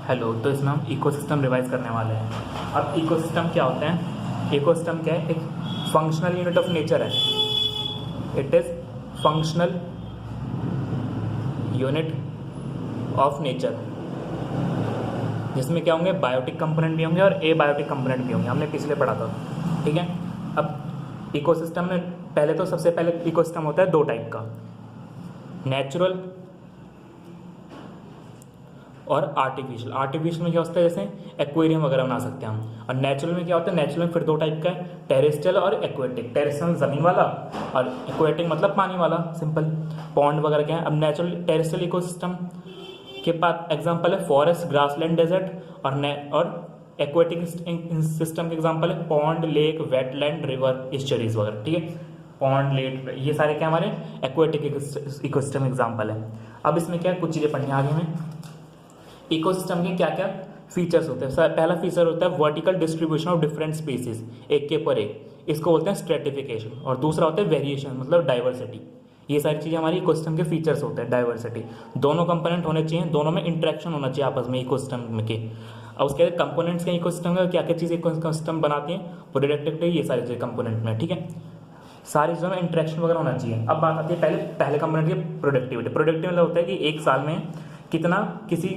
Hello. तो इसमें हम इकोसिस्टम रिवाइज करने वाले हैं। अब इकोसिस्टम क्या होता है? इकोसिस्टम क्या है? एक फंक्शनल यूनिट ऑफ नेचर है। It is functional unit of nature, जिसमें क्या होंगे, बायोटिक कंपोनेंट भी होंगे और एबायोटिक कंपोनेंट भी होंगे। हमने पिछले पढ़ा था, ठीक है। अब इकोसिस्टम में पहले तो सबसे पहले इकोसिस्टम होता है दो टाइप का, नेचुरल और आर्टिफिशियल। आर्टिफिशियल में क्या होता है, जैसे एक्वेरियम वगैरह बना सकते हैं हम। और नेचुरल में क्या होता है, नेचुरल में फिर दो टाइप का है, टेरेस्ट्रियल और एक्वेटिक। टेरेस्ट्रियल ज़मीन वाला और एक्वेटिक मतलब पानी वाला, सिंपल पॉन्ड वगैरह क्या है। अब नेचुरल टेरेस्ट्रियल इकोसिस्टम के पास एग्जांपल है फॉरेस्ट, ग्रासलैंड, डेजर्ट। और एक्वेटिक सिस्टम के एग्जांपल है पॉन्ड, लेक, वेटलैंड, रिवर, इस्चरीज वगैरह, ठीक है। पॉन्ड, लेक, ये सारे क्या हमारे एक्वेटिक इकोसिस्टम एग्जांपल है। अब इसमें क्या है, कुछ चीज़ें पढ़नी आगे में। इकोसिस्टम के क्या क्या फीचर्स होते हैं। पहला फीचर होता है vertical distribution of different species, एक के ऊपर एक, इसको बोलते हैं स्ट्रेटिफिकेशन। और दूसरा होता है वेरिएशन, मतलब डाइवर्सिटी। ये सारी चीज़ें हमारी इकोसिस्टम के फीचर्स होते हैं। डाइवर्सिटी, दोनों कंपोनेंट होने चाहिए, दोनों में इंटरेक्शन होना चाहिए आपस में इकोसिस्टम के। अब उसके बाद कंपोनेंट्स के इकोसिस्टम का क्या क्या चीज़ें इकोसिस्टम बनाती हैं, प्रोडक्टिविटी, ये सारी चीज़ें कंपोनेंट में, ठीक है। सारी चीज़ों में इंटरेक्शन वगैरह होना चाहिए। अब बात आती है पहले कंपोनेंट की प्रोडक्टिविटी। प्रोडक्टिविटी मतलब होता है कि एक साल में कितना किसी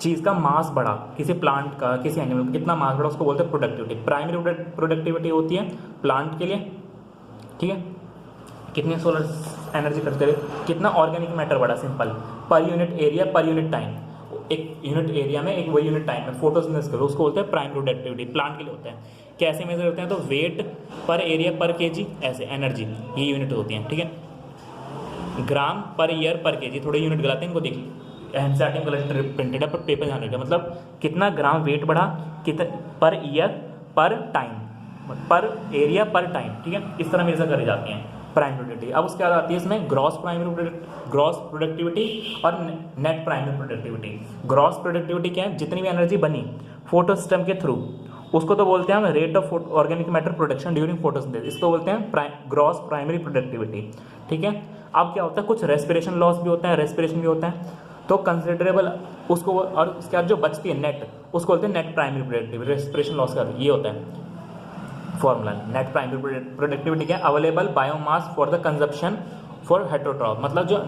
चीज़ का मास बढ़ा, किसी प्लांट का, किसी एनिमल का कितना मास बढ़ा, उसको बोलते हैं प्रोडक्टिविटी। प्राइमरी प्रोडक्टिविटी होती है प्लांट के लिए, ठीक है, कितनी सोलर एनर्जी खर्च करे, कितना ऑर्गेनिक मैटर बढ़ा, simple, per unit area, per unit time. एक यूनिट एरिया में एक वही यूनिट टाइम में फोटोसिंथेसिस करो, उसको बोलते हैं प्राइम प्रोडक्टिविटी। प्लांट के लिए होता है। कैसे मेजर होते हैं, तो वेट पर एरिया पर केजी, ऐसे एनर्जी, ये यूनिट होती हैं, ठीक है। ग्राम पर ईयर पर केजी, थोड़े यूनिट गलत हैं, इनको देखिए, एनसीईआरटी में गलत प्रिंटेड है पर पेपर ध्यान रखिएगा। मतलब कितना ग्राम वेट बढ़ा, कितना पर ईयर पर टाइम, पर एरिया पर टाइम, ठीक है। इस तरह मेजर करी जाती हैं प्राइम प्रोडक्टिविटी। अब उसके बाद आती है इसमें ग्रॉस प्रोडक्टिविटी और net primary productivity. Gross productivity क्या है, जितनी भी एनर्जी बनी फोटोसिस्टम के थ्रू, उसको तो बोलते हैं हम rate of organic matter production during photosynthesis, इसको बोलते हैं ग्रॉस प्राइमरी प्रोडक्टिविटी, ठीक है। अब क्या होता है, कुछ रेस्पिरेशन लॉस भी होता है, रेस्पिरेशन भी होता है, तो कंसिडरेबल उसको, और उसके बाद जो बचती है नेट, उसको बोलते हैं net primary productivity. Respiration loss का ये होता है फॉर्मूला। नेट प्राइमरी प्रोडक्टिविटी क्या है, available biomass for the consumption for heterotroph, मतलब जो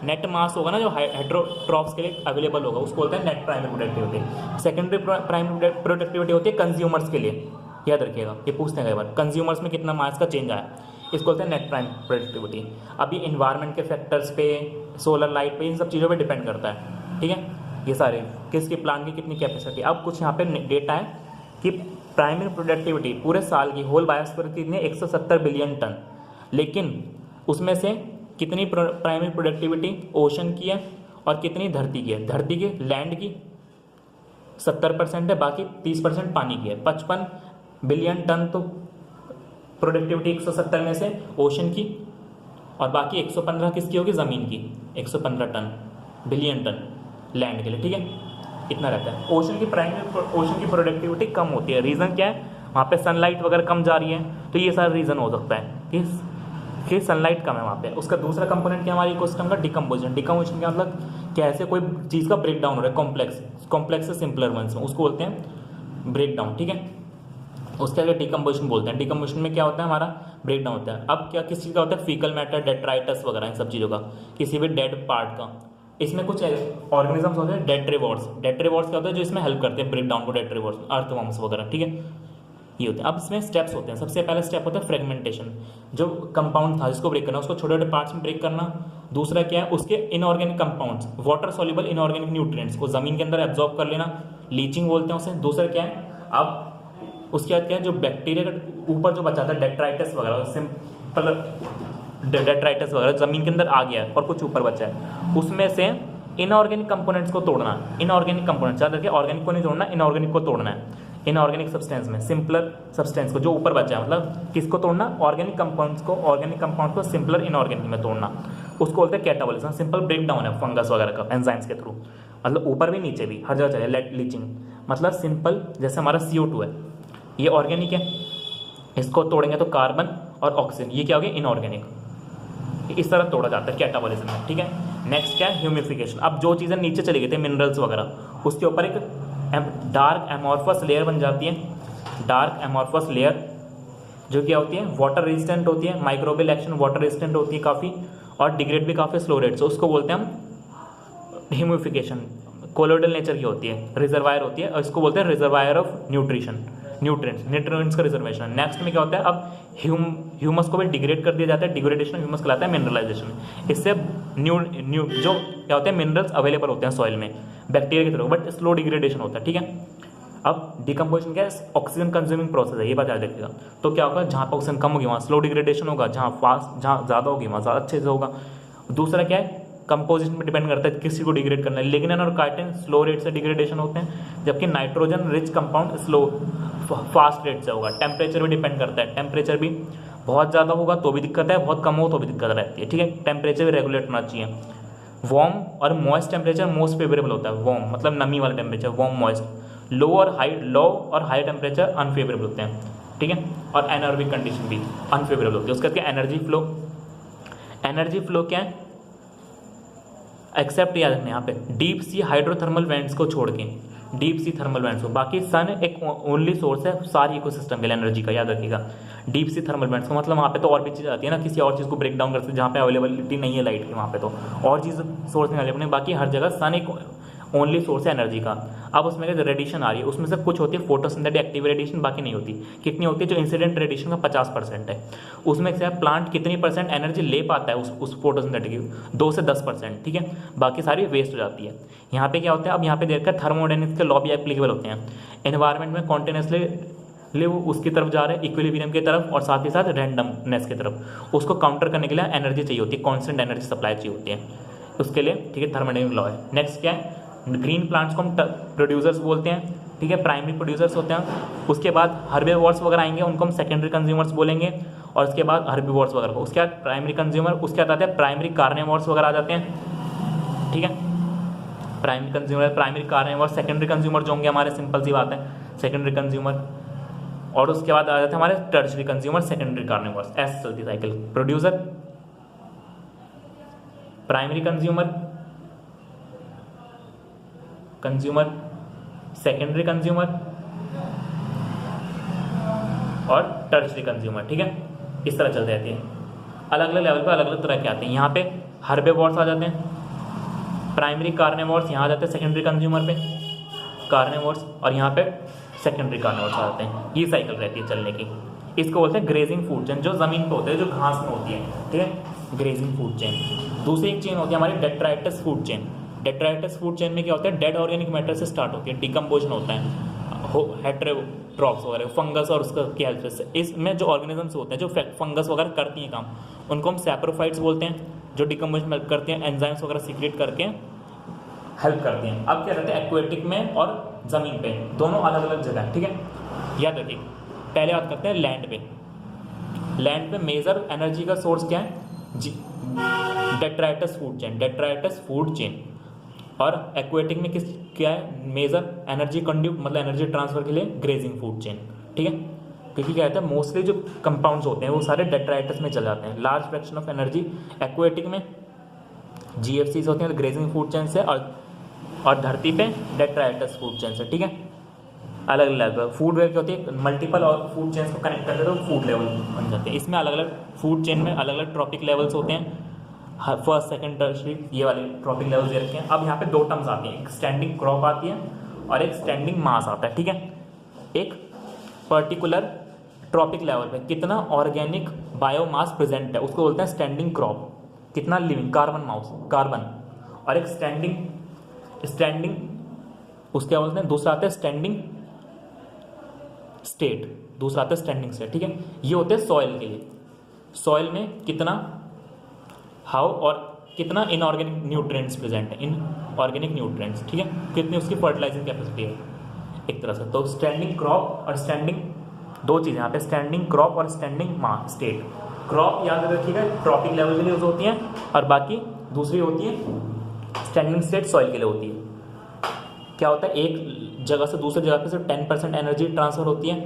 नेट मास होगा ना, जो हेट्रोट्रॉफ्स के लिए अवेलेबल होगा, उसको बोलते हैं net primary productivity. Secondary primary productivity होती है कंज्यूमर्स के लिए, याद रखिएगा, ये पूछते हैं कई बार, कंज्यूमर्स में कितना मास का चेंज आया, इसको बोलते हैं नेट प्राइम प्रोडक्टिविटी। अभी इन्वायरमेंट के फैक्टर्स पे, सोलर लाइट पे, इन सब चीज़ों पे डिपेंड करता है, ठीक है। ये सारे किसके प्लांट की कितनी कैपेसिटी। अब कुछ यहाँ पे डेटा है कि प्राइमरी प्रोडक्टिविटी पूरे साल की होल बायोस्फीयर की 170 बिलियन टन, लेकिन उसमें से कितनी प्राइमरी प्रोडक्टिविटी ओशन की है और कितनी धरती की है। धरती की, लैंड की 70% है, बाकी 30% पानी की है। 55 बिलियन टन तो प्रोडक्टिविटी 170 में से ओशन की, और बाकी 115 किसकी होगी, ज़मीन की। 115 टन बिलियन टन लैंड के लिए, ठीक है, इतना रहता है। ओशन की प्रोडक्टिविटी कम होती है। रीज़न क्या है, वहाँ पे सनलाइट वगैरह कम जा रही है, तो ये सारा रीज़न हो सकता है कि सनलाइट कम है वहाँ पे। उसका दूसरा कंपोनेंट क्या हमारे इकोसिस्टम का, डिकम्पोजिशन। डिकम्पोजिशन का मतलब कैसे कोई चीज़ का ब्रेक डाउन हो रहा है, कॉम्प्लेक्स से सिंपलर वंस में, उसको बोलते हैं ब्रेक डाउन, ठीक है। उसके आगे डिकम्पोजिशन बोलते हैं। डिकम्पोजिशन में क्या होता है, हमारा ब्रेक डाउन होता है। अब क्या किस चीज़ का होता है, फीकल मैटर, डेट्राइटस वगैरह, इन सब चीज़ों का, किसी भी डेड पार्ट का। इसमें कुछ ऑर्गेनिजम्स होते हैं डेट्रीवोर्स। डेट्रीवोर्स क्या होता है, जो इसमें हेल्प करते हैं ब्रेक डाउन को, डेट्रीवोर्स, अर्थवॉर्म्स वगैरह, ठीक है, ये होते हैं। अब इसमें स्टेप्स होते हैं। सबसे पहला स्टेप होता है फ्रेगमेंटेशन, जो कंपाउंड था जिसको ब्रेक करना, उसको छोटे छोटे पार्ट्स में ब्रेक करना। दूसरा क्या है, उसके inorganic compounds, water soluble inorganic nutrients को ज़मीन के अंदर एब्जॉर्ब कर लेना, लीचिंग बोलते हैं उसे। दूसरा क्या है, अब उसके बाद क्या है, जो बैक्टीरिया का ऊपर जो बचा था, डेट्राइटस वगैरह, सिंपल डेट्राइटस वगैरह ज़मीन के अंदर आ गया है और कुछ ऊपर बचा है, उसमें से इनऑर्गेनिक कंपोनेंट्स को तोड़ना। इनऑर्गेनिक कंपोनेंट्स, याद रखिए, ऑर्गेनिक को नहीं तोड़ना, इनऑर्गेनिक को तोड़ना है। इनऑर्गेनिक सब्सटेंस में, सिंपलर सब्सटेंस को, जो ऊपर बचा है, मतलब किसको तोड़ना, ऑर्गेनिक कंपाउंड को सिंपलर इनऑर्गेनिक में तोड़ना, उसको बोलते हैं कैटाबॉलिज्म। सिंपल ब्रेक डाउन है फंगस वगैरह का एंजाइम्स के थ्रू, मतलब ऊपर भी नीचे भी हर जगह चले। लीचिंग मतलब सिंपल, जैसे हमारा CO2 है, ये ऑर्गेनिक है, इसको तोड़ेंगे तो कार्बन और ऑक्सीजन, ये क्या हो गया, इनऑर्गेनिक। इस तरह तोड़ा जाता है कैटाबॉलिज्म में, ठीक है। नेक्स्ट क्या है, ह्यूमिफिकेशन। अब जो चीज़ें नीचे चली गई थी मिनरल्स वगैरह, उसके ऊपर एक डार्क एमॉर्फस लेयर बन जाती है। डार्क एमॉर्फस लेयर जो क्या होती है, वाटर रेजिस्टेंट होती है, माइक्रोबियल एक्शन वाटर रेजिस्टेंट होती है काफ़ी, और डिग्रेड भी काफ़ी स्लो रेट से, उसको बोलते हैं हम ह्यूमिफिकेशन। कोलोइडल नेचर की होती है, रिजर्वायर होती है, और इसको बोलते हैं रिजर्वायर ऑफ न्यूट्रिएंट्स का रिजर्वेशन। नेक्स्ट में क्या होता है, अब ह्यूमस को भी डिग्रेड कर दिया जाता है, डिग्रेडेशन ऑफ ह्यूमस कहलाता है मिनरलाइजेशन। इससे जो क्या होते हैं, मिनरल्स अवेलेबल होते हैं सॉइल में बैक्टीरिया की तरह, बट स्लो डिग्रेडेशन होता है, ठीक है। अब डिकम्पोजिशन क्या है, ऑक्सीजन कंज्यूमिंग प्रोसेस है, ये बात याद रखिएगा। तो क्या होगा, जहाँ पर ऑक्सीजन कम होगी वहाँ स्लो डिग्रेडेशन होगा, जहाँ ज़्यादा होगी वहाँ ज़्यादा अच्छे से होगा। दूसरा क्या है, कंपोजिशन पे डिपेंड करता है किसी को डिग्रेड करना है। लिग्निन और काइटिन स्लो रेट से डिग्रेडेशन होते हैं, जबकि nitrogen rich compound fast rate से होगा। टेम्परेचर भी डिपेंड करता है, टेम्परेचर भी बहुत ज़्यादा होगा तो भी दिक्कत है, बहुत कम हो तो भी दिक्कत रहती है, ठीक है। टेम्परेचर भी रेगुलेट होना चाहिए। वार्म और मॉइस्ट टेम्परेचर मोस्ट फेवरेबल होता है, वार्म मतलब नमी वाला टेम्परेचर, वार्म मॉइस्ट। लो और हाई टेम्परेचर अनफेवरेबल होते हैं, ठीक है। और एनारोबिक कंडीशन भी अनफेवरेबल होती है। उसके बाद एनर्जी फ्लो क्या है, एक्सेप्ट याद रखना यहाँ पे डीप सी हाइड्रोथर्मल वेंट्स को छोड़ के, डीप सी थर्मल वेंट्स को, बाकी सन एक ओनली सोर्स है सारी इकोसिस्टम के लिए एनर्जी का, याद रखिएगा। डीप सी थर्मल वेंट्स को मतलब वहाँ पे तो और भी चीज़ आती है ना, किसी और चीज़ को ब्रेक डाउन करते हैं, जहाँ पे अवेलेबिलिटी नहीं है लाइट की, वहाँ पे तो और चीज़ सोर्स नहीं अवेलेबल है, बाकी हर जगह सन एक ओनली सोर्स है एनर्जी का। अब उसमें रेडिएशन आ रही है, उसमें से कुछ होती है फोटोसिंथेटिक एक्टिव रेडिएशन, बाकी नहीं होती। कितनी होती है, जो इंसिडेंट रेडिएशन का 50% है, उसमें से प्लांट कितनी परसेंट एनर्जी ले पाता है उस फोटोसिंथेटिक की, 2 से 10%, ठीक है। बाकी सारी वेस्ट हो जाती है। यहाँ पे क्या होता है, अब यहाँ पे देखकर थर्मोडायनेमिक्स के लॉ भी एप्लीकेबल होते हैं। एनवायरनमेंट में कॉन्टिन्यूसली वो उसकी तरफ जा रहे हैं, इक्विलिब्रियम की तरफ, और साथ ही साथ रैंडमनेस की तरफ। उसको काउंटर करने के लिए एनर्जी चाहिए होती है, कॉन्स्टेंट एनर्जी सप्लाई चाहिए होती है उसके लिए, ठीक है। थर्मोडायनेमिक लॉ है। नेक्स्ट क्या है, ग्रीन प्लांट्स को हम प्रोड्यूसर्स बोलते हैं, ठीक है, प्राइमरी प्रोड्यूसर्स होते हैं। उसके बाद हर्बीवोर्स वगैरह आएंगे, उनको हम सेकेंडरी कंज्यूमर्स बोलेंगे। और उसके बाद हर्बीवोर्स वगैरह को, उसके बाद प्राइमरी कंज्यूमर, उसके बाद आते हैं प्राइमरी कार्निवोर्स वगैरह आ जाते हैं, ठीक है। Primary consumer, primary carnivores, secondary consumer जो होंगे हमारे, सिंपल सी बात है, सेकेंडरी कंज्यूमर। और उसके बाद आ जाते हैं हमारे टर्शरी कंज्यूमर, सेकेंडरी कार्निवोर्स, ऐसे चलती cycle. Producer, primary consumer, secondary consumer और टर्शरी कंज्यूमर, ठीक है। इस तरह चलते रहती है। अलग अलग लेवल पर अलग अलग तरह के आते हैं। यहाँ पे हर्बीवोर्स आ जाते हैं, प्राइमरी कार्निवोर्स यहाँ आ जाते हैं सेकेंडरी कंज्यूमर पे कार्निवोर्स, और यहाँ पे सेकेंडरी कार्निवोर्स आ जाते हैं। ये साइकिल रहती है चलने की। इसको बोलते हैं ग्रेजिंग फूड चेन, जो ज़मीन पे होते हैं, जो घास में होती है, ठीक है, ग्रेजिंग फूड चेन। दूसरी एक चेन होती है हमारी detritus food chain. Detritus food chain में क्या होता है, डेड ऑर्गेनिक मैटर से स्टार्ट होती है, डिकम्पोजन होता है हेटेरोट्रॉप्स वगैरह, फंगस और उसका की हेल्प से। इसमें जो ऑर्गेनिजम्स होते हैं जो फंगस वगैरह करती हैं काम, उनको हम सैप्रोफाइट्स बोलते हैं, जो डिकम्पोजन करते हैं, एंजाइम्स वगैरह सीक्रेट करके हेल्प करती हैं। अब क्या रहता है, एक्वेटिक में और ज़मीन पे दोनों अलग अलग जगह है, ठीक है, याद रखिए। पहले बात करते हैं लैंड पे। लैंड पे मेजर एनर्जी का सोर्स क्या है, डेट्राइटस फूड चेन। और एक्वेटिक में क्या है, मेजर एनर्जी कंड्यूट मतलब एनर्जी ट्रांसफर के लिए ग्रेजिंग फूड चेन, ठीक है। क्योंकि क्या कहते हैं, मोस्टली जो कंपाउंड्स होते हैं वो सारे डेट्राइटस में चले जाते हैं। Large fraction of energy aquatic में GFCs होते हैं ग्रेजिंग फूड चेन से, और धरती पे डेट्राइटस फूड चेन से, ठीक है। अलग अलग फूड वेव क्या होती है, मल्टीपल और फूड चेन्स को कनेक्ट करते हैं तो फूड लेवल बन जाते हैं। इसमें अलग अलग फूड चेन में अलग अलग ट्रॉपिक लेवल्स होते हैं, फर्स्ट सेकंड टर्शरी, ये वाले ट्रॉपिक लेवल्स दे रखे हैं। अब यहाँ पे 2 टर्म्स आती हैं, एक स्टैंडिंग क्रॉप आती है और एक स्टैंडिंग मास आता है, ठीक है। एक पर्टिकुलर ट्रॉपिक लेवल पे कितना ऑर्गेनिक बायोमास प्रेजेंट है उसको बोलते हैं स्टैंडिंग क्रॉप, कितना लिविंग कार्बन। और एक स्टैंडिंग उसके बोलते हैं, दूसरा आता है स्टैंडिंग स्टेट, दूसरा आता है स्टैंडिंग स्टेट, ठीक है। ये होते हैं सॉइल के लिए, सॉइल में कितना और कितना इनऑर्गेनिक न्यूट्रिएंट्स प्रेजेंट है, इनऑर्गेनिक न्यूट्रिएंट्स, ठीक है, कितनी उसकी फर्टिलाइजिंग कैपेसिटी है एक तरह से। तो स्टैंडिंग क्रॉप और स्टैंडिंग, 2 चीज़ें यहाँ पे, स्टैंडिंग क्रॉप और स्टैंडिंग स्टेट। क्रॉप याद रखिएगा ट्रॉपिक लेवल के लिए यूज होती हैं, और बाकी दूसरी होती है स्टैंडिंग स्टेट सॉइल के लिए होती है। क्या होता है, एक जगह से दूसरी जगह पे सिर्फ 10% एनर्जी ट्रांसफर होती है,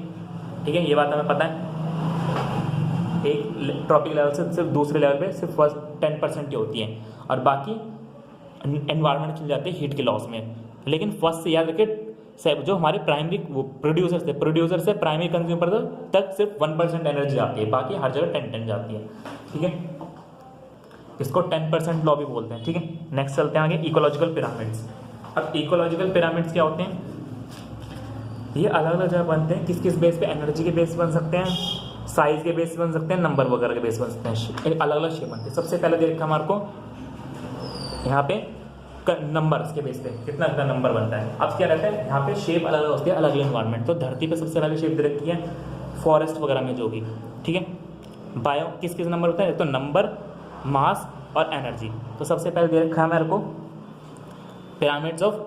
ठीक है, ये बात हमें पता है। एक ट्रॉपिक लेवल से सिर्फ दूसरे लेवल पे सिर्फ 10% ही होती है, और बाकी एनवायरनमेंट चले जाते हैं हीट के लॉस में। लेकिन फर्स्ट से याद रखिए, जो हमारे प्राइमरी प्रोड्यूसर से प्राइमरी कंज्यूमर तक सिर्फ 1% एनर्जी आती है, बाकी हर जगह 10 जाती है। ठीक है, इसको 10% लॉ भी बोलते हैं। ठीक है, नेक्स्ट चलते हैं आगे, इकोलॉजिकल पिरामिड्स। अब इकोलॉजिकल पिरामिड्स क्या होते हैं? ये अलग अलग जगह बनते हैं। किस किस बेस पे? एनर्जी के बेस बन सकते हैं, साइज के बेस बन सकते हैं, नंबर वगैरह के बेस बन सकते हैं, अलग अलग शेप बनते हैं। सबसे पहले दे रखा हमारे को यहाँ पे नंबर्स के बेस पे कितना कितना नंबर बनता है। अब क्या रहता है, यहाँ पे शेप अलग अलग होती है, अलग अलग इन्वायरमेंट। तो धरती पे सबसे पहले शेप दे रखी है फॉरेस्ट वगैरह में जो भी। ठीक है, बायो किस किस नंबर होता है? तो नंबर, मास और एनर्जी। तो सबसे पहले दे रखा है मेरे को पिरामिड्स ऑफ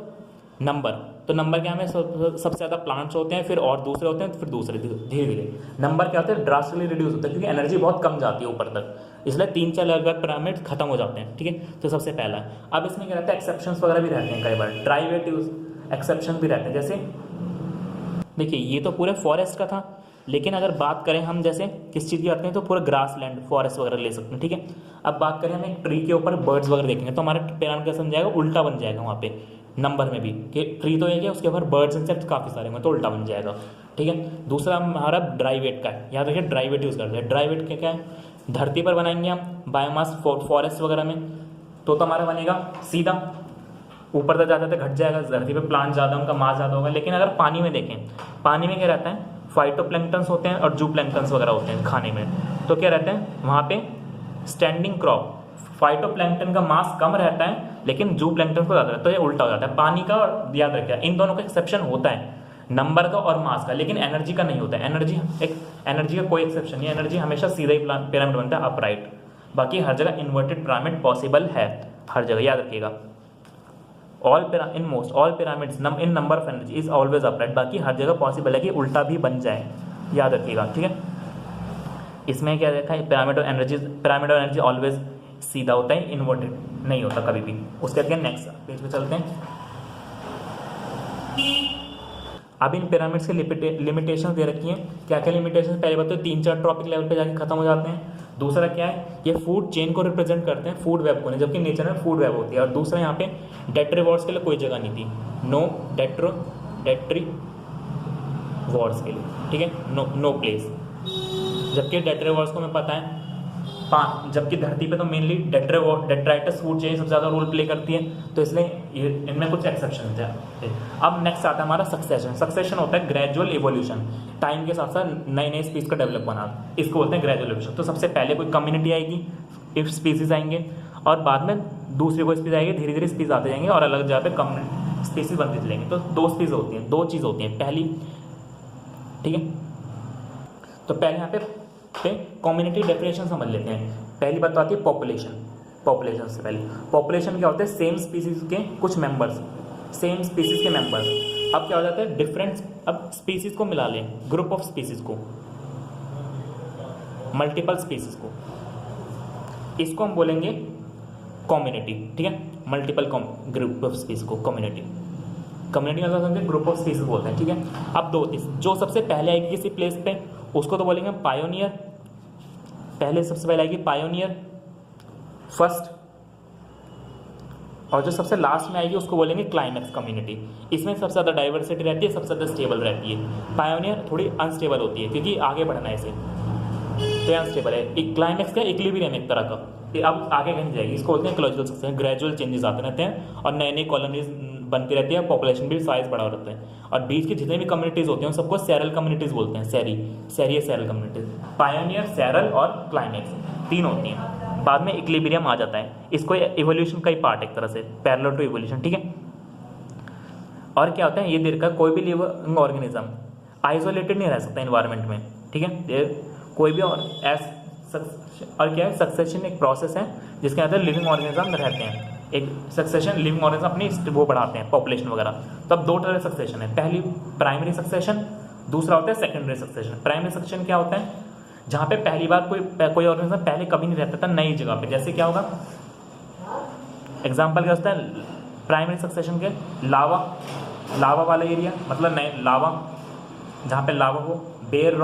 नंबर। तो नंबर क्या में सबसे ज़्यादा प्लांट्स होते हैं, फिर और दूसरे होते हैं, फिर दूसरे धीरे धीरे। नंबर क्या होता है? ड्रास्टिकली रिड्यूस होता है, क्योंकि एनर्जी बहुत कम जाती है ऊपर तक, इसलिए 3-4 अलग पिरामिड खत्म हो जाते हैं। ठीक है, तो सबसे पहला है। अब इसमें क्या रहता है? एक्सेप्शंस वगैरह भी रहते हैं, कई बार डेरिवेटिव्स एक्सेप्शन भी रहते हैं। जैसे देखिए, ये तो पूरे फॉरेस्ट का था, लेकिन अगर बात करें हम जैसे किस चीज़ की बात करें, तो पूरा ग्रास लैंड फॉरेस्ट वगैरह ले सकते हैं। ठीक है, अब बात करें हम एक ट्री के ऊपर बर्ड्स वगैरह देखेंगे, तो हमारा पिरामिड कैसा बन जाएगा? उल्टा बन जाएगा वहाँ पे नंबर में भी, कि ट्री तो एक है, उसके ऊपर बर्ड्स इंसेक्ट्स काफ़ी सारे होंगे, तो उल्टा बन जाएगा। ठीक है, दूसरा हमारा ड्राइवेट का है, याद रखिए ड्राइवेट यूज़ करते हैं। ड्राइवेट क्या है? धरती पर बनाएंगे हम बायोमास फॉरेस्ट वगैरह में, तो हमारा बनेगा सीधा, ऊपर तक जाते घट जाएगा। धरती पे प्लांट ज़्यादा, उनका मास ज़्यादा होगा। लेकिन अगर पानी में देखें, पानी में क्या रहता है? फाइटोप्लैंक्टन्स होते हैं और जूप्लैंक्टन्स वगैरह होते हैं खाने में। तो क्या रहते हैं वहाँ पे? Standing crop. फाइटोप्लैंक्टन का मास कम रहता है, लेकिन जूप्लैंक्टन को ज़्यादा रहता है, तो ये उल्टा हो जाता है पानी का। और याद रखिए, इन दोनों का एक्सेप्शन होता है, नंबर का और मास का, लेकिन एनर्जी का नहीं होता है। एनर्जी का कोई एक्सेप्शन नहीं है, एनर्जी हमेशा सीधा ही पिरामिड बनता है, अपराइट। बाकी हर जगह इन्वर्टेड पिरामिड पॉसिबल है, हर जगह, याद रखिएगा। All pyramids in number of energy is always upright. बाकी हर जगह पॉसिबल है कि उल्टा भी बन जाए, याद रखिएगा। ठीक है, इसमें क्या देखा है? पिरामिड ऑफ एनर्जी ऑलवेज सीधा होता है, इन्वर्टेड नहीं होता कभी भी। उसके बाद नेक्स्ट पेज पे चलते हैं। अब इन पिरामिड्स के लिमिटेशन दे रखी हैं। क्या क्या लिमिटेशन? पहले बात तो 3-4 ट्रॉपिक लेवल पे जाके खत्म हो जाते हैं। दूसरा क्या है? ये फूड चेन को रिप्रेजेंट करते हैं, फूड वेब को नहीं, जबकि नेचर में फूड वेब होती है। और दूसरा यहाँ पे डेट्रीवॉर्स के लिए कोई जगह नहीं थी, नो डेट्रीवॉर्स के लिए। ठीक है, नो प्लेस। जबकि डेट्रीवॉर्स को हमें पता है, जबकि धरती पे तो मेनली डेट्राइटस फूड चेन सबसे ज़्यादा रोल प्ले करती है, तो इसलिए इनमें कुछ एक्सेप्शन थे। अब नेक्स्ट आता है हमारा सक्सेशन होता है ग्रेजुअल इवोल्यूशन, टाइम के साथ साथ नई नई स्पीसीज का डेवलप होना, इसको बोलते हैं ग्रेजुअल इवोल्यूशन। तो सबसे पहले कोई कम्युनिटी आएगी, इफ स्पीसीज आएंगे, और बाद में दूसरी कोई स्पीसीज आएगी, धीरे धीरे स्पीसीज आते जाएंगे और अलग जगह पे स्पीसीज बनती चलेंगी। तो दो चीज़ होती हैं। पहली, ठीक है, तो पहले यहाँ पे कम्युनिटी डेफिनेशन समझ लेते हैं। पहली बात तो आती है पॉपुलेशन से पहले पॉपुलेशन क्या होता है? सेम स्पीसीज के कुछ मेंबर्स, सेम स्पीसीज के मेंबर्स। अब क्या हो जाता है? डिफरेंट, अब स्पीसीज को मिला लें, ग्रुप ऑफ स्पीसीज को, मल्टीपल स्पीसीज को, इसको हम बोलेंगे कम्युनिटी। ठीक है, मल्टीपल ग्रुप ऑफ स्पीसीज को कम्युनिटी मतलब समझे ग्रुप ऑफ स्पीसीज बोलते हैं। ठीक है, अब जो सबसे पहले आएगी किसी प्लेस पे, उसको तो बोलेंगे पायोनियर। पहले सबसे पहले आएगी पायोनियर, फर्स्ट, और जो सबसे लास्ट में आएगी उसको बोलेंगे क्लाइमैक्स कम्युनिटी। इसमें सबसे ज़्यादा डाइवर्सिटी रहती है, सबसे ज़्यादा स्टेबल रहती है। पायोनियर थोड़ी अनस्टेबल होती है, क्योंकि आगे बढ़ना है इसे, तो अनस्टेबल है। एक क्लाइमैक्स का इक्विलिब्रियम एक तरह का, अब आगे कहीं जाएगी, इसको बोलते हैं इकोलॉजिकल सक्सेशन। ग्रेजुअल चेंजेस आते रहते हैं और नए नए कॉलोनीज बनती रहती है, पॉपुलेशन भी साइज बढ़ा रहता है। और बीच के जितने भी कम्युनिटीज़ होते हैं उन सबको सैरल कम्युनिटीज़ बोलते हैं। सैरल कम्युनिटीज, पायोनियर, सैरल और क्लाइमैक्स, 3 होती हैं। बाद में इक्विलिब्रियम आ जाता है, इसको इवोल्यूशन का ही पार्ट एक तरह से, पैरेलल टू इवोल्यूशन। ठीक है, और क्या होता है? ये देर का कोई भी लिविंग ऑर्गेनिज्म आइसोलेटेड नहीं रह सकता एनवायरनमेंट में। ठीक है, कोई भी और क्या है? सक्सेशन एक प्रोसेस है जिसके अंदर लिविंग ऑर्गेनिज्म रहते हैं। एक सक्सेशन, लिविंग ऑर्गेनिज्म अपनी वो बढ़ाते हैं, पॉपुलेशन वगैरह। तो अब 2 तरह सक्सेशन है, पहली प्राइमरी सक्सेशन, दूसरा होता है सेकेंडरी सक्सेशन। प्राइमरी सक्सेशन क्या होता है? जहाँ पे पहली बार कोई ऑर्गेनिज्म पहले कभी नहीं रहता था नई जगह पे। जैसे क्या होगा? एग्जाम्पल क्या होता है प्राइमरी सक्सेशन के? लावा वाला एरिया, मतलब नए लावा, जहाँ पे लावा हो, बेयर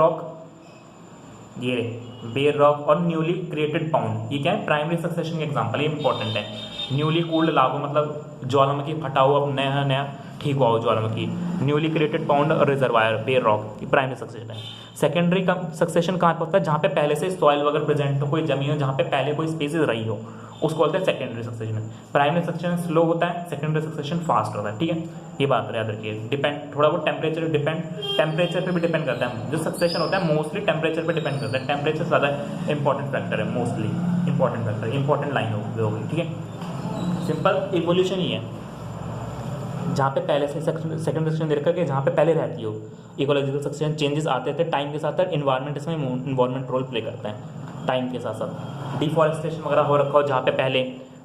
रॉक और न्यूली क्रिएटेड पाउंड, ये क्या है? प्राइमरी सक्सेशन के एग्जाम्पल, ये इंपॉर्टेंट है। न्यूली कूल्ड लावा मतलब ज्वालामुखी फटा हुआ अब नया नया ठीक हुआ हो ज्वालामुखी। Newly created pond reservoir bare rock, ये प्राइमरी सक्सेशन है। सेकेंडरी सक्सेशन कहाँ पे होता है, जहाँ पे पहले से सॉइल वगैरह प्रेजेंट हो, कोई जमीन हो जहाँ पे पहले कोई स्पीसीज रही हो, उसको बोलते हैं secondary succession. Primary succession slow होता है, सेकेंडरी सक्सेशन फास्ट होता है। ठीक है, ये बात याद रखिए। डिपेंड थोड़ा बहुत टेम्परेचर टेम्परेचर पे भी डिपेंड करता है। जो सक्सेशन होता है मोस्टली टेम्परेचर पे डिपेंड करता है। टेम्परेचर ज़्यादा इंपॉर्टेंट फैक्टर है, mostly important factor, important line होगी। ठीक है, सिंपल इवोल्यूशन ही है, जहाँ पे पहले से सेकेंड सक्सेशन दे रखा है, जहाँ पे पहले रहती हो। इकोलॉजिकल सक्सेशन चेंजेस आते थे टाइम के साथ, इन्वायरमेंट इसमें इन्वायरमेंट रोल प्ले करता है टाइम के साथ साथ। डिफॉरेस्टेशन वगैरह हो रखा हो, जहाँ पे पहले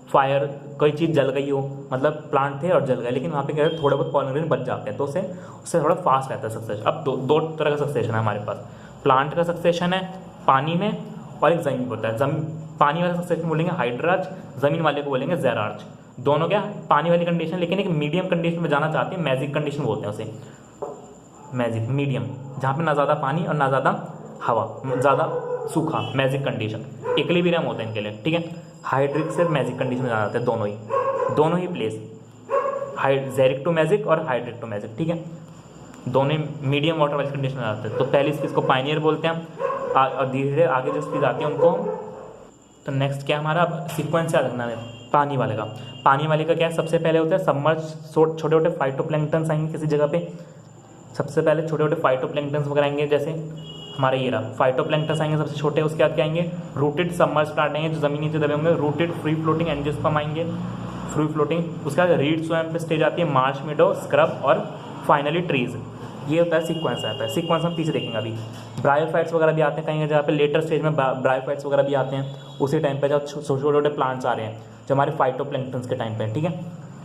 फायर कोई चीज़ जल गई हो, मतलब प्लांट थे और जल गए, लेकिन वहाँ पे क्या है थोड़े बहुत पॉलिनेशन बच जाते हैं, तो उससे थोड़ा फास्ट रहता है सक्सेशन। अब दो तरह का सक्सेशन है हमारे पास। प्लांट का सक्सेशन है पानी में, और एक ज़मीन होता है। पानी वाला सक्सेशन बोलेंगे हाइड्रार्च, ज़मीन वाले को बोलेंगे ज़ेरार्च। दोनों क्या पानी वाली कंडीशन, लेकिन एक मीडियम कंडीशन में जाना चाहते हैं, मैजिक कंडीशन बोलते हैं उसे। मैजिक मीडियम, जहाँ पे ना ज़्यादा पानी और ना ज़्यादा हवा, ज़्यादा सूखा, मैजिक कंडीशन। इक्विलिब्रियम होता है इनके लिए। ठीक है, हाइड्रिक से मैजिक कंडीशन में जाना जाते हैं, दोनों ही प्लेस, जेरिक टू मैजिक और हाइड्रिक टू मैजिक। ठीक है, दोनों मीडियम वाटर वाली कंडीशन में जाते हैं। तो पहली स्पीस को पाइनियर बोलते हैं हम, और धीरे धीरे आगे जो स्पीस आती है उनको। तो नेक्स्ट क्या हमारा सीक्वेंस याद रखना है पानी वाले का। पानी वाले का क्या है, सबसे पहले होता है सबमर्ज, छोटे छोटे फाइटोप्लैंक्टन्स आएंगे किसी जगह पे। सबसे पहले छोटे छोटे फाइटोप्लैंक्टन्स वगैरह आएंगे, जैसे हमारे ये रहा फाइटोप्लैंक्टन्स आएंगे सबसे छोटे। उसके बाद क्या आएंगे, रूटेड सबमर्ज प्लांट आएंगे जो जमीन नीचे दबे होंगे, रूटेड फ्री फ्लोटिंग एंजियोस्पर्म आएंगे, फ्री फ्लोटिंग। उसके बाद रीड स्वयं पे स्टेज आती है, मार्श मीडो, स्क्रब और फाइनली ट्रीज। ये होता है सीक्वेंस आता है। सीक्वेंस हम पीछे देखेंगे अभी। ब्रायोफाइट्स वगैरह भी आते हैं कहीं जहाँ पे लेटर स्टेज में ब्रायोफाइट्स वगैरह भी आते हैं, उसी टाइम पे जब छोटे छोटे प्लांट्स आ रहे हैं जो हमारे फाइटोप्लैंक्टन्स के टाइम पे। ठीक है,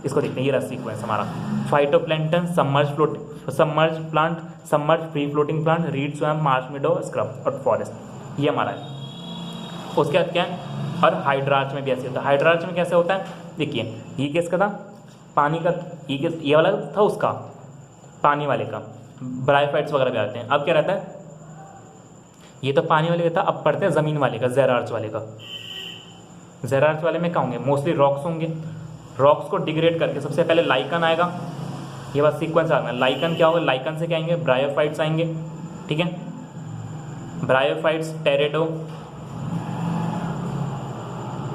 इसको देखते हैं, ये रहा सीक्वेंस हमारा। Phytoplankton, submerge plant, submerge free floating plant, read स्वयं, मार्श मीडो, स्क्रब और फॉरेस्ट, ये हमारा है। उसके बाद क्या है, और हाइड्रार्च में भी ऐसे होता है। हाइड्रार्च में कैसे होता है, देखिए ये किसका था, पानी का, ये वाला था उसका, पानी वाले का। ब्रायोफाइट्स वगैरह भी आते हैं। अब क्या रहता है, ये तो पानी वाले का था, अब पढ़ते हैं ज़मीन वाले का, ज़ेरार्च वाले का। ज़ेरार्च वाले में क्या होंगे, मोस्टली रॉक्स होंगे। रॉक्स को डिग्रेड करके सबसे पहले लाइकन आएगा, ये बात सीक्वेंस आ रहा है। लाइकन क्या होगा, लाइकन से क्या आएंगे, ब्रायोफाइट्स आएंगे। ठीक है, ब्रायोफाइट्स, टेरेडो,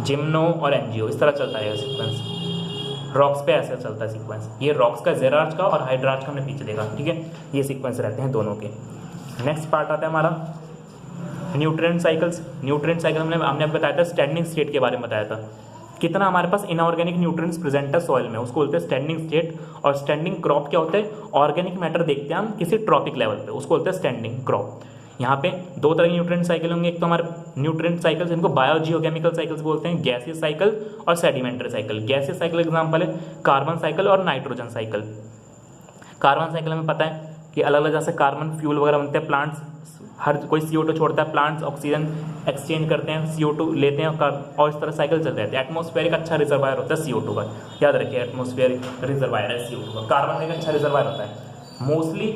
जिम्नो और एंजियो, इस तरह चलता है सीक्वेंस। रॉक्स पे ऐसे चलता है सीक्वेंस। ये रॉक्स का, ज़ेरार्च का और हाइड्रार्च का हमने पीछे देखा। ठीक है, ये सीक्वेंस रहते हैं दोनों के। नेक्स्ट पार्ट आता है हमारा न्यूट्रिएंट साइकिल्स। न्यूट्रिएंट साइकिल हमने बताया था, स्टैंडिंग स्टेट के बारे में बताया था। कितना हमारे पास इनऑर्गेनिक न्यूट्रिएंट्स प्रेजेंट है सॉइल में, उसको बोलते हैं स्टैंडिंग स्टेट। और स्टैंडिंग क्रॉप क्या होता है, ऑर्गेनिक मैटर देखते हैं हम किसी ट्रॉपिक लेवल पे, उसको बोलते हैं स्टैंडिंग क्रॉप। यहाँ पे दो तरह के न्यूट्रिएंट साइकिल होंगे, एक तो हमारे न्यूट्रिएंट साइकिल जिनको बायोजियोकेमिकल साइकिल्स बोलते हैं, गैसियस साइकिल और sedimentary cycle. Gaseous cycle example है कार्बन साइकिल और नाइट्रोजन साइकिल। कार्बन साइकिल हमें पता है कि अलग अलग जैसे कार्बन फ्यूल वगैरह बनते हैं, प्लांट्स हर कोई CO2 छोड़ता है, प्लांट्स ऑक्सीजन एक्सचेंज करते हैं, CO2 लेते हैं, और इस तरह साइकिल चलते रहते हैं। एटमॉस्फेयर एक अच्छा रिजर्वायर होता है CO2 का, याद रखिए, एटमॉस्फेयर रिजर्वायर है CO2 का। कार्बन एक अच्छा रिजर्वायर होता है। मोस्टली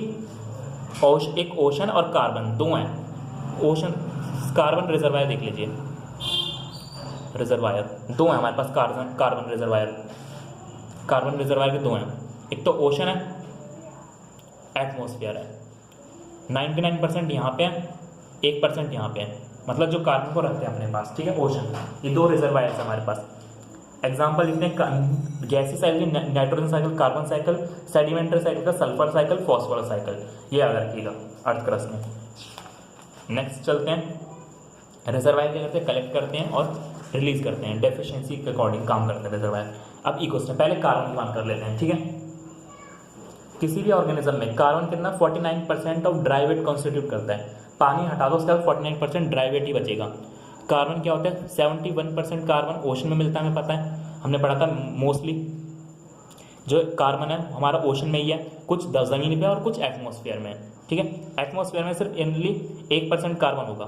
एक ओशन और कार्बन दो हैं। ओशन, कार्बन रिजर्वायर देख लीजिए, रिजर्वायर दो हैं हमारे पास, कार्बन रिजर्वायर, कार्बन रिजर्वायर के दो हैं। एक तो ओशन है, एटमॉस्फेयर है। 99% यहाँ पे है, 1% यहाँ पे है, मतलब जो कार्बन को रखते हैं अपने पास। ठीक है, ओशन, ये दो रिजर्वायर है हमारे पास। एग्जाम्पल लिखते हैं, gaseous cycle nitrogen cycle, carbon cycle, sedimentary cycle का सल्फर साइकिल, फॉस्फोरस साइकिल, ये याद रखिएगा अर्थ क्रस्ट में। नेक्स्ट चलते हैं, रिजर्वायर क्या करते हैं, कलेक्ट करते हैं और रिलीज करते हैं, डेफिशिएंसी के अकॉर्डिंग काम करते हैं रिजर्वायर। अब इकोसिस्टम, पहले कार्बन की बात कर लेते हैं। ठीक है, किसी भी ऑर्गेनिज्म में कार्बन कितना 49% ऑफ ड्राई वेट कॉन्स्टिट्यूट करता है। पानी हटा दो, उसके बाद 49% ड्राई वेट ही बचेगा। कार्बन क्या होता है, 71% कार्बन ओशन में मिलता है, हमें पता है, हमने पढ़ा था। मोस्टली जो कार्बन है हमारा ओशन में ही है, कुछ ज़मीन पे और कुछ एटमॉस्फेयर में। ठीक है, एटमॉस्फेयर में सिर्फ इनली 1% कार्बन होगा,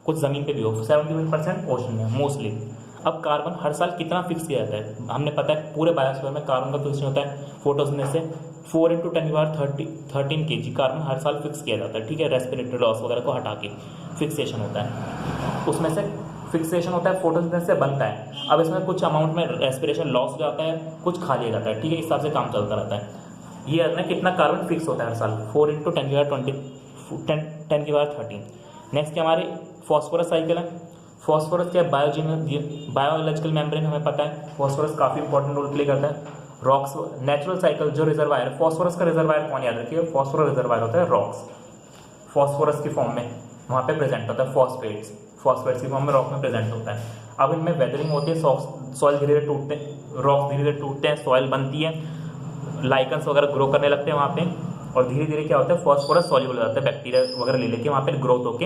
कुछ ज़मीन पे भी हो, 71% ओशन में मोस्टली। अब कार्बन हर साल कितना फिक्स किया जाता है, हमने पता है पूरे बायोस्फीयर में कार्बन का फिक्स होता है फोटोसिंथेसिस से 4 × 10⁻13 kg कार्बन हर साल फिक्स किया जाता है। ठीक है, रेस्पिरेटरी लॉस वगैरह को हटा के फिक्सेशन होता है, उसमें से फिक्सेशन होता है, फोटोसिंथेसिस से बनता है। अब इसमें कुछ अमाउंट में रेस्पिरेशन लॉस हो जाता है, कुछ खा लिया जाता है, ठीक है, इस हिसाब से काम चलता रहता है। ये है ना कितना कार्बन फिक्स होता है हर साल, 4 × 10⁻13। नेक्स्ट क्या हमारे फॉस्फोरस साइकिल है। फॉस्फोरस क्या बायोलॉजिकल मेम्ब्रेन हमें पता है, फॉस्फोरस काफ़ी इंपॉर्टेंट रोल प्ले करता है। रॉक्स नेचुरल साइकिल जो रिजर्वायर, फॉस्फोरस का रिजर्वायर कौन याद रखिए, फॉस्फोरस रिजर्वायर होता है रॉक्स, फॉस्फोरस की फॉर्म में वहाँ पे प्रेजेंट होता है, फॉस्फेट्स की फॉर्म में रॉक में प्रेजेंट होता है। अब इनमें वेदरिंग होती है, सॉइल धीरे धीरे टूटते हैं, रॉक्स धीरे धीरे टूटते हैं, सॉइल बनती है, लाइकन्स वगैरह ग्रो करने लगते हैं वहाँ पे, और धीरे धीरे क्या होता है फॉस्फोरस सॉल्युबल हो जाता है, बैक्टीरिया वगैरह ले लेके वहाँ पे ग्रोथ होके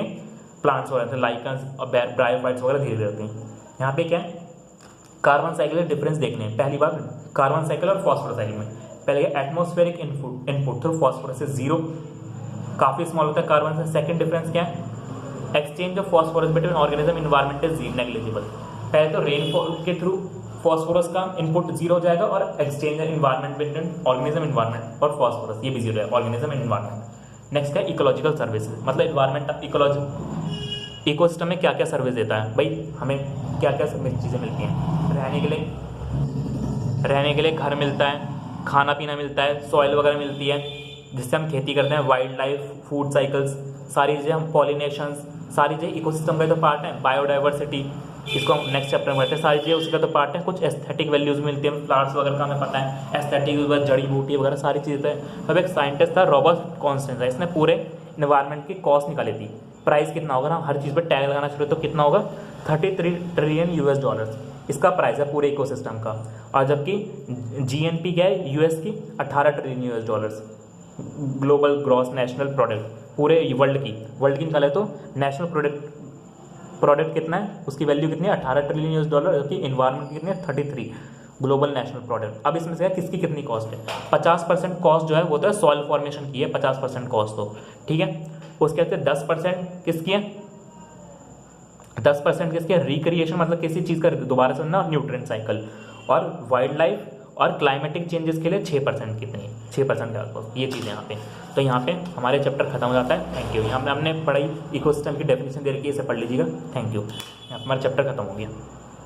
प्लांट्स हो जाते हैं, लाइकन्स और ब्रायोफाइट्स वगैरह धीरे धीरे होते हैं। यहाँ पे क्या है कार्बन साइकिल के डिफरेंस देखने हैं। पहली बात कार्बन साइकिल और फॉस्फोरस साइकिल में पहले एटमॉस्फेरिक इनपुट थ्रू फॉस्फोरस से 0, काफ़ी स्मॉल होता है कार्बन से। सेकंड डिफरेंस क्या है, exchange of phosphorus between organism environment is negligible. पहले तो रेनफॉल के थ्रू फॉस्फोरस का इनपुट 0 हो जाएगा और exchange environment between organism environment और फॉस्फोरस ये भी 0 है, ऑर्गेनिज्म इन्वायरमेंट। नेक्स्ट है इकोलॉजिकल सर्विसेज, मतलब इन्वायरमेंट इकोसिस्टम में क्या क्या सर्विस देता है भाई, हमें क्या क्या चीज़ें मिलती हैं। रहने के लिए घर मिलता है, खाना पीना मिलता है, सॉइल वगैरह मिलती है जिससे हम खेती करते हैं, वाइल्ड लाइफ, फूड साइकिल्स, सारी चीज़ें हम पॉलिनेशंस, सारी चीज़ें इकोसिस्टम का तो पार्ट है। बायोडाइवर्सिटी, इसको हम नेक्स्ट चैप्टर में पढ़ते हैं, सारी चीज़ें उसी का तो पार्ट है। कुछ एस्थेटिक वैल्यूज मिलती हैं, फ्लावर्स वगैरह का हमें पता है, एस्थेटिक जड़ी बूटी वगैरह सारी चीज़ें है। अब एक साइंटिस्ट था रॉबर्ट कॉन्स्टेंस, इसने पूरे इन्वायरमेंट की कॉस्ट निकाली थी, प्राइस कितना होगा ना, हर चीज़ पर टैग लगाना शुरू तो कितना होगा, $33 ट्रिलियन इसका प्राइस है पूरे इकोसिस्टम का। और जबकि जीएनपी क्या है यूएस की, $18 trillion global gross national product पूरे वर्ल्ड की निकाले तो नेशनल प्रोडक्ट कितना है, उसकी वैल्यू कितनी है, $18 ट्रिलियन, जबकि इन्वायरमेंट की कितनी है, 33 ग्लोबल नेशनल प्रोडक्ट। अब इसमें से किसकी कितनी कॉस्ट है, 50% कॉस्ट जो है वो तो है सॉइल फॉर्मेशन की है, 50% कॉस्ट तो ठीक है। उसके बाद 10% किसकी है, 10% किसकी है, रिक्रिएशन मतलब किसी चीज़ का दोबारा से ना, न्यूट्रिएंट साइकिल, और वाइल्ड लाइफ और क्लाइमेटिक चेंजेस के लिए 6% कितनी, 6% के आसपास ये चीज़ें यहाँ पे। तो यहाँ पे हमारे चैप्टर खत्म हो जाता है। Thank you. यहाँ पे हमने पढ़ाई इकोसिस्टम की डेफिनेशन दे रखी है, इसे पढ़ लीजिएगा। Thank you. यहाँ पे हमारा चैप्टर खत्म हो गया।